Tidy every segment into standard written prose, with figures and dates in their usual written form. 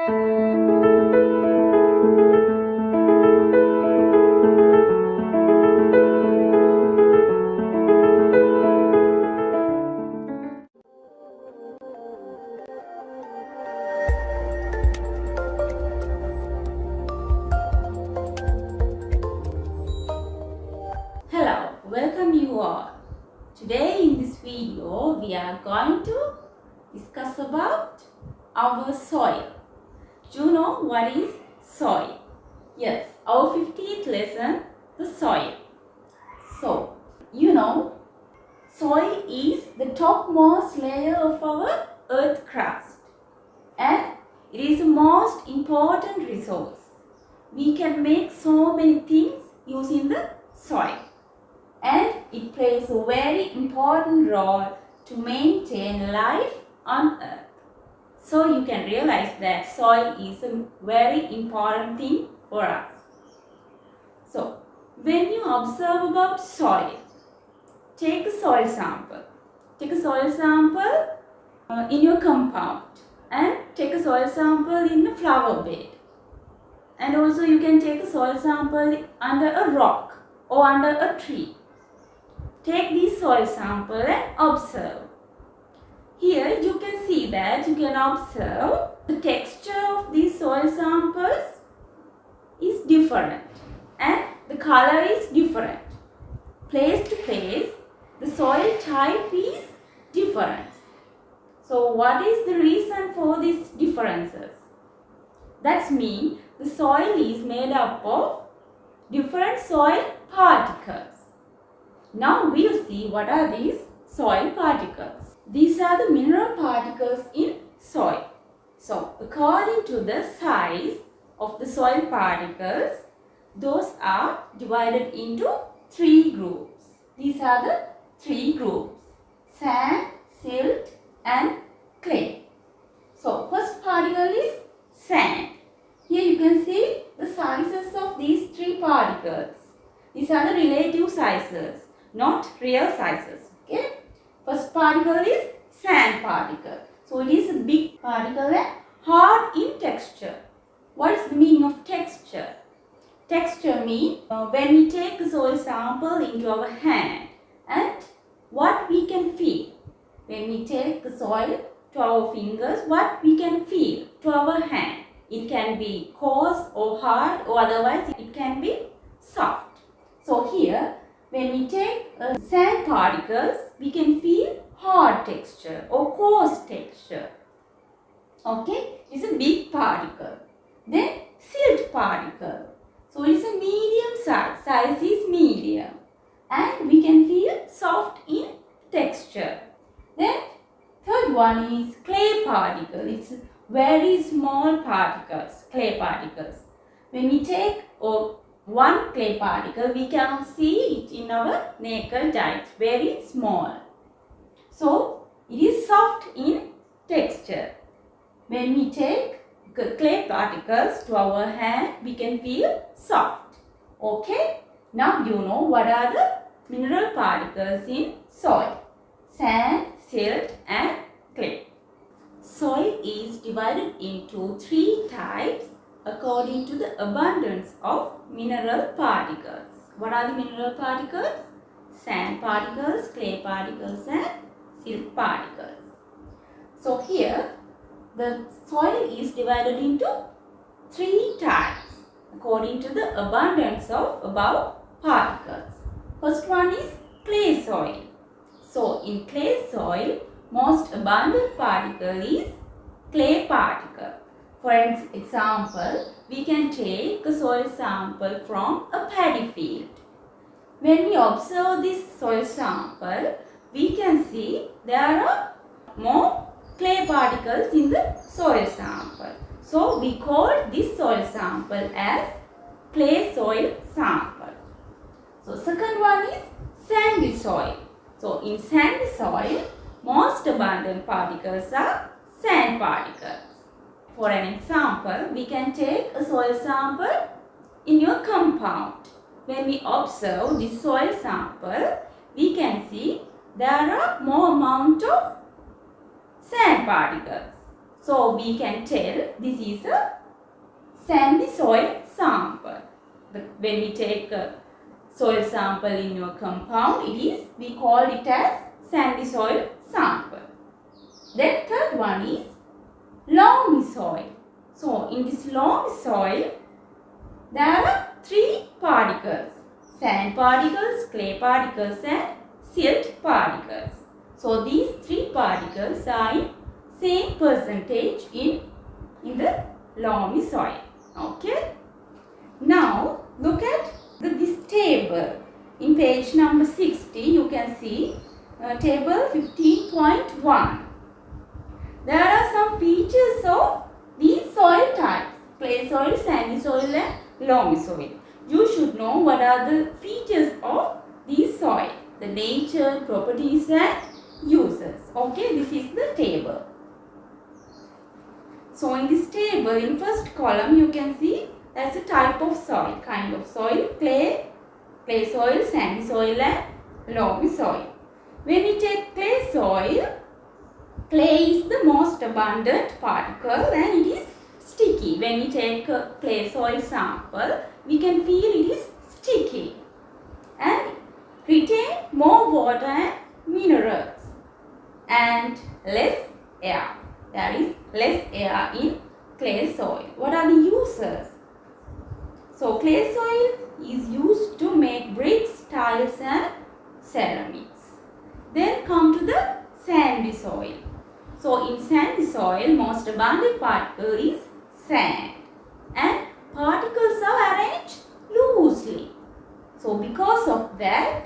Hello, welcome you all. Today in this video we are going to discuss about our soil. Do you know what is soil? Yes, our 50th lesson, the soil. So, you know, soil is the topmost layer of our earth crust and it is the most important resource. We can make so many things using the soil. And it plays a very important role to maintain life on earth. So you can realize that soil is a very important thing for us. So when you observe about soil, take a soil sample. Take a soil sample in your compound and take a soil sample in a flower bed. And also you can take a soil sample under a rock or under a tree. Take these soil sample and observe. Here you can see that you can observe the texture of these soil samples is different and the color is different. Place to place, the soil type is different. So what is the reason for these differences? That means the soil is made up of different soil particles. Now we'll see what are these soil particles. These are the mineral particles in soil. So according to the size of the soil particles, those are divided into three groups. These are the three groups: sand, silt and clay. So first particle is sand. Here you can see the sizes of these three particles. These are the relative sizes, not real sizes. Okay. First particle is sand particle. So it is a big particle and hard in texture. What is the meaning of texture? Texture means when we take a soil sample into our hand and what we can feel. When we take the soil to our fingers, what we can feel to our hand. It can be coarse or hard, or otherwise it can be soft. So here, when we take sand particles, we can feel hard texture or coarse texture. Okay, it's a big particle. Then silt particle. So it's a medium size. Size is medium. And we can feel soft in texture. Then third one is clay particle. It's very small particles, clay particles. When we take one clay particle, we can see it in our naked eye. It's very small. So it is soft in texture. When we take clay particles to our hand, we can feel soft. Okay. Now you know what are the mineral particles in soil: sand, silt and clay. Soil is divided into three types according to the abundance of mineral particles. What are the mineral particles? Sand particles, clay particles and silt particles. So here the soil is divided into three types according to the abundance of above particles. First one is clay soil. So in clay soil, most abundant particle is clay particle. For example, we can take a soil sample from a paddy field. When we observe this soil sample, we can see there are more clay particles in the soil sample. So we call this soil sample as clay soil sample. So second one is sandy soil. So in sandy soil, most abundant particles are sand particles. For an example, we can take a soil sample in your compound. When we observe this soil sample, we can see there are more amount of sand particles. So we can tell this is a sandy soil sample. When we take a soil sample in your compound, we call it as sandy soil sample. Then third one is loamy soil. So in this loamy soil, there are three particles: sand particles, clay particles and silt particles. So these three particles are in same percentage in the loamy soil. Okay. Now look at this table. In page number 60 you can see table 15.1. There are some features of these soil types: clay soil, sandy soil and loamy soil. You should know what are the features of these soil, the nature, properties and uses. Okay, this is the table. So in this table, in first column you can see that's a type of soil, kind of soil: clay soil, sandy soil and loamy soil. When we take clay soil, clay is the most abundant particle and it is sticky. When we take a clay soil sample, we can feel it is sticky and retain more water and minerals and less air. There is less air in clay soil. What are the uses? So clay soil is used to make bricks, tiles and ceramics. Then come to the sandy soil. So in sandy soil, most abundant particle is sand and particles are arranged loosely. So because of that,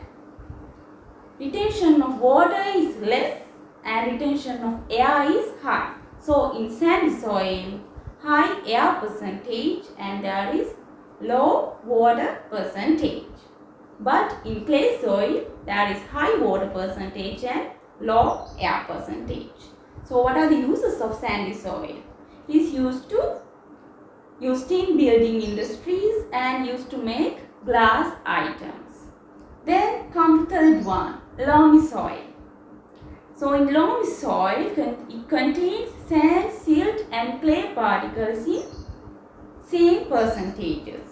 retention of water is less and retention of air is high. So in sandy soil, high air percentage and there is low water percentage. But in clay soil, there is high water percentage and low air percentage. So what are the uses of sandy soil? It is used in building industries and used to make glass items. Then come to third one, loamy soil. So in loamy soil, it contains sand, silt and clay particles in same percentages.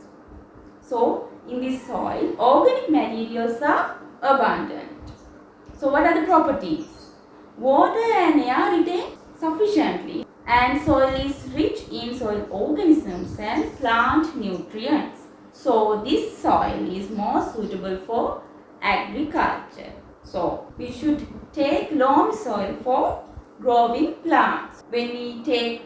So in this soil, organic materials are abundant. So what are the properties? Water and air retain sufficiently and soil is rich in soil organisms and plant nutrients. So this soil is more suitable for agriculture. So we should take loamy soil for growing plants. When we take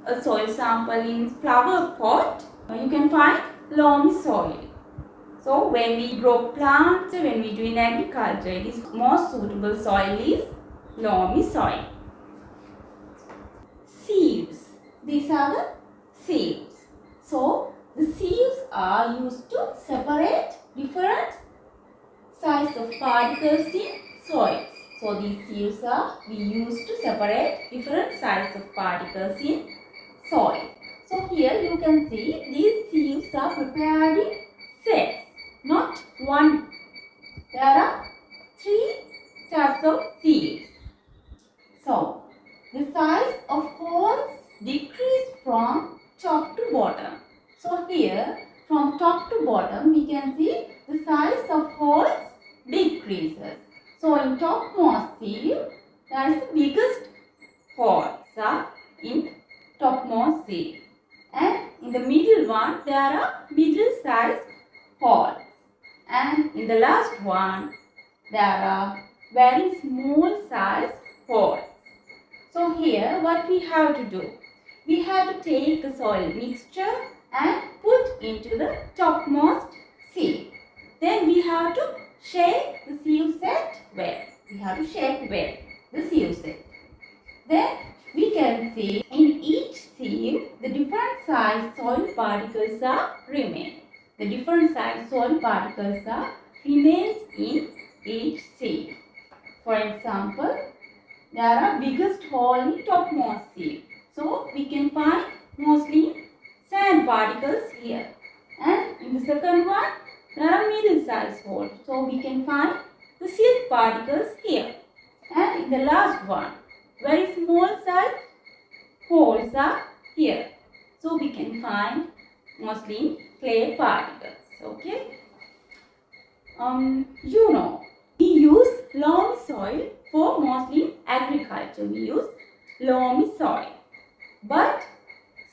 a soil sample in flower pot, you can find loamy soil. So when we grow plants, when we do in agriculture, it is most suitable soil is loamy soil. Sieves. These are the sieves. So the sieves are used to separate different size of particles in soils. So these sieves are used to separate different size of particles in soil. So here you can see these sieves are prepared in sets, not one. There are three types of sieves. So the size of holes decrease from top to bottom. So here from top to bottom we can see the size of holes decreases. So in topmost sieve there is the biggest holes are in topmost sieve, and in the middle one there are middle sized holes, and in the last one there are very small sized holes. So here what we have to do? We have to take the soil mixture and put into the topmost sieve. Then we have to shake the sieve set well. We have to shake well the sieve set. Then we can see in each sieve the different size soil particles are remain. The different size soil particles are remains in each sieve. For example, there are biggest hole in topmost sieve. So we can find mostly sand particles here. And in the second one, there are middle size holes. So we can find the silt particles here. And in the last one, very small size holes are here. So we can find mostly clay particles. Okay. We use loamy soil for mostly agriculture. We use loamy soil. But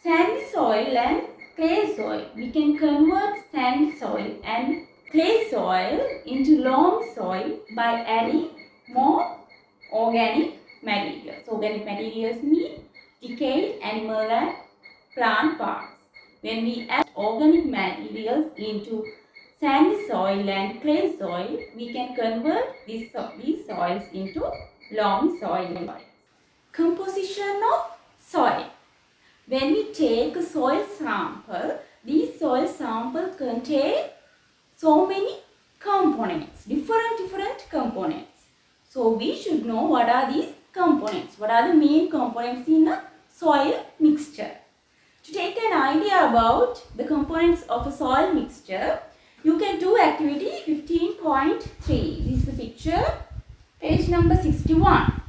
sandy soil and clay soil, we can convert sandy soil and clay soil into loamy soil by adding more organic materials. Organic materials mean decayed animal and plant parts. When we add organic materials into sandy soil and clay soil, we can convert these soils into loamy soil. Composition of soil. When we take a soil sample, these soil samples contain so many components, different components. So we should know what are these components, what are the main components in a soil mixture. To take an idea about the components of a soil mixture, you can do activity 15.3. This is the picture, page number 61.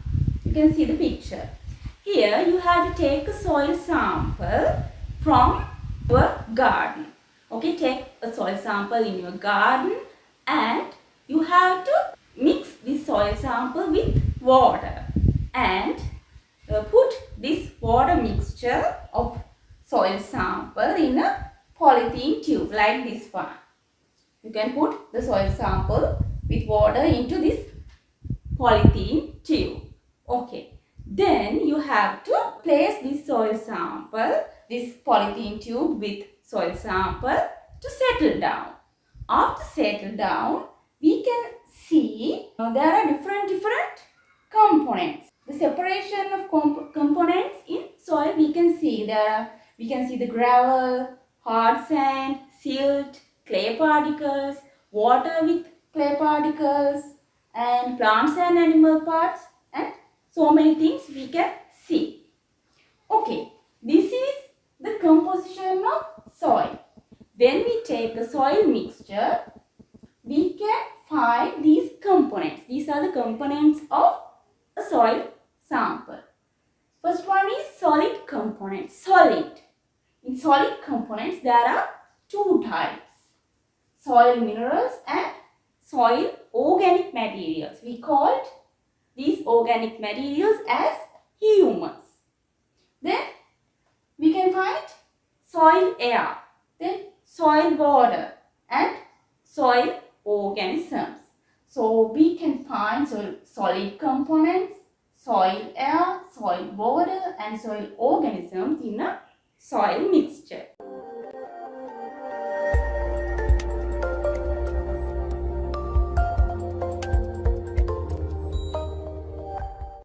You can see the picture. Here you have to take a soil sample from your garden. Okay, take a soil sample in your garden and you have to mix this soil sample with water and put this water mixture of soil sample in a polythene tube like this one. You can put the soil sample with water into this polythene tube. Okay. Then you have to place this soil sample, this polythene tube with soil sample to settle down. After settle down, we can see there are different components. The separation of components in soil we can see there. We can see the gravel, hard sand, silt, clay particles, water with clay particles, and plants and animal parts, and so many things we can see. Okay, this is the composition of soil. When we take the soil mixture, we can find these components. These are the components of a soil sample. First one is solid components. Solid. In solid components, there are two types. Soil minerals and soil organic materials. We called these organic materials as humus. Then we can find soil air, then soil water and soil organisms. So we can find solid components, soil air, soil water and soil organisms in a soil mixture.